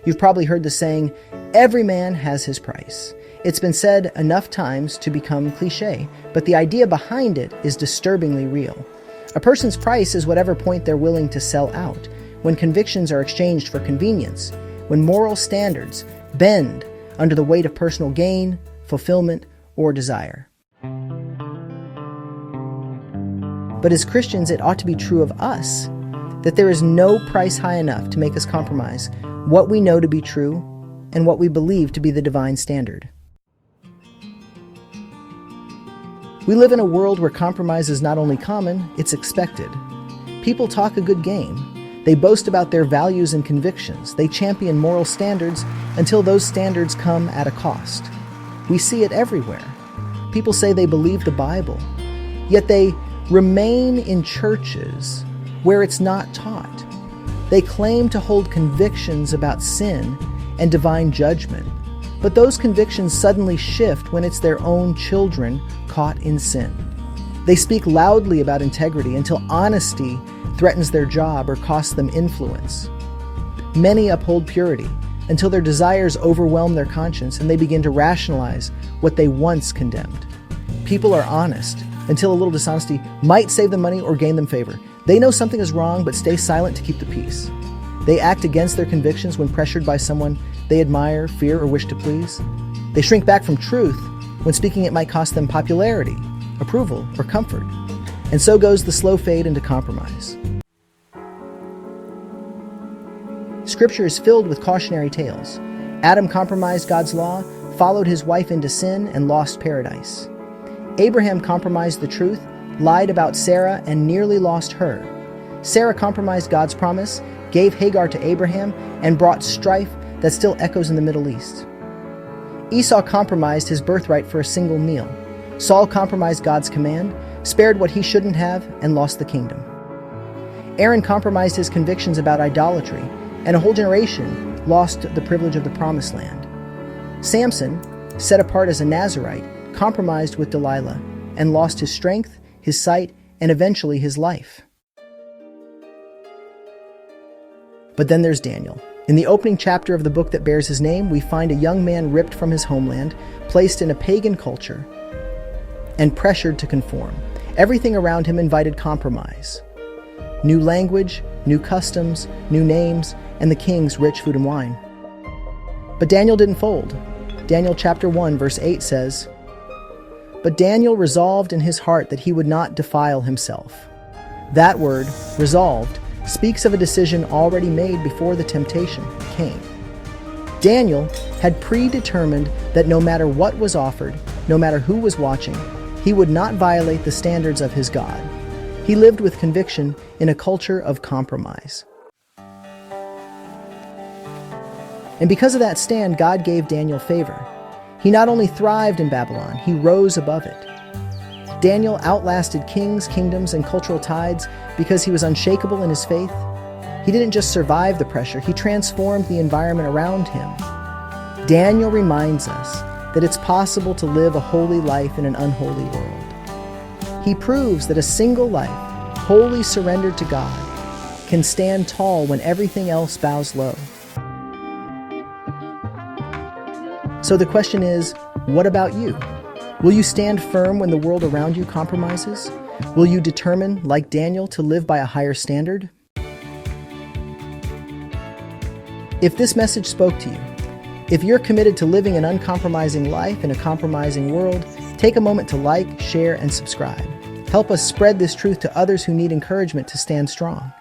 You've probably heard the saying, every man has his price. It's been said enough times to become cliche, but the idea behind it is disturbingly real. A person's price is whatever point they're willing to sell out, when convictions are exchanged for convenience, when moral standards bend under the weight of personal gain, fulfillment, or desire. But as Christians, it ought to be true of us that there is no price high enough to make us compromise what we know to be true and what we believe to be the divine standard. We live in a world where compromise is not only common, it's expected. People talk a good game. They boast about their values and convictions. They champion moral standards until those standards come at a cost. We see it everywhere. People say they believe the Bible, yet they remain in churches where it's not taught. They claim to hold convictions about sin and divine judgment, but those convictions suddenly shift when it's their own children caught in sin. They speak loudly about integrity until honesty threatens their job or costs them influence. Many uphold purity until their desires overwhelm their conscience and they begin to rationalize what they once condemned. People are honest until a little dishonesty might save them money or gain them favor. They know something is wrong but stay silent to keep the peace. They act against their convictions when pressured by someone they admire, fear, or wish to please. They shrink back from truth when speaking it might cost them popularity, approval, or comfort. And so goes the slow fade into compromise. Scripture is filled with cautionary tales. Adam compromised God's law, followed his wife into sin, and lost paradise. Abraham compromised the truth, lied about Sarah, and nearly lost her. Sarah compromised God's promise, gave Hagar to Abraham, and brought strife that still echoes in the Middle East. Esau compromised his birthright for a single meal. Saul compromised God's command, spared what he shouldn't have, and lost the kingdom. Aaron compromised his convictions about idolatry, and a whole generation lost the privilege of the promised land. Samson, set apart as a Nazirite, compromised with Delilah, and lost his strength, his sight, and eventually his life. But then there's Daniel. In the opening chapter of the book that bears his name, we find a young man ripped from his homeland, placed in a pagan culture, and pressured to conform. Everything around him invited compromise. New language, new customs, new names, and the king's rich food and wine. But Daniel didn't fold. Daniel chapter 1 verse 8 says, "But Daniel resolved in his heart that he would not defile himself." That word, resolved, speaks of a decision already made before the temptation came. Daniel had predetermined that no matter what was offered, no matter who was watching, he would not violate the standards of his God. He lived with conviction in a culture of compromise. And because of that stand, God gave Daniel favor. He not only thrived in Babylon, he rose above it. Daniel outlasted kings, kingdoms, and cultural tides because he was unshakable in his faith. He didn't just survive the pressure, he transformed the environment around him. Daniel reminds us that it's possible to live a holy life in an unholy world. He proves that a single life, wholly surrendered to God, can stand tall when everything else bows low. So the question is, what about you? Will you stand firm when the world around you compromises? Will you determine, like Daniel, to live by a higher standard? If this message spoke to you, if you're committed to living an uncompromising life in a compromising world, take a moment to like, share, and subscribe. Help us spread this truth to others who need encouragement to stand strong.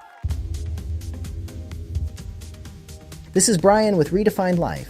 This is Brian with Redefined-Life.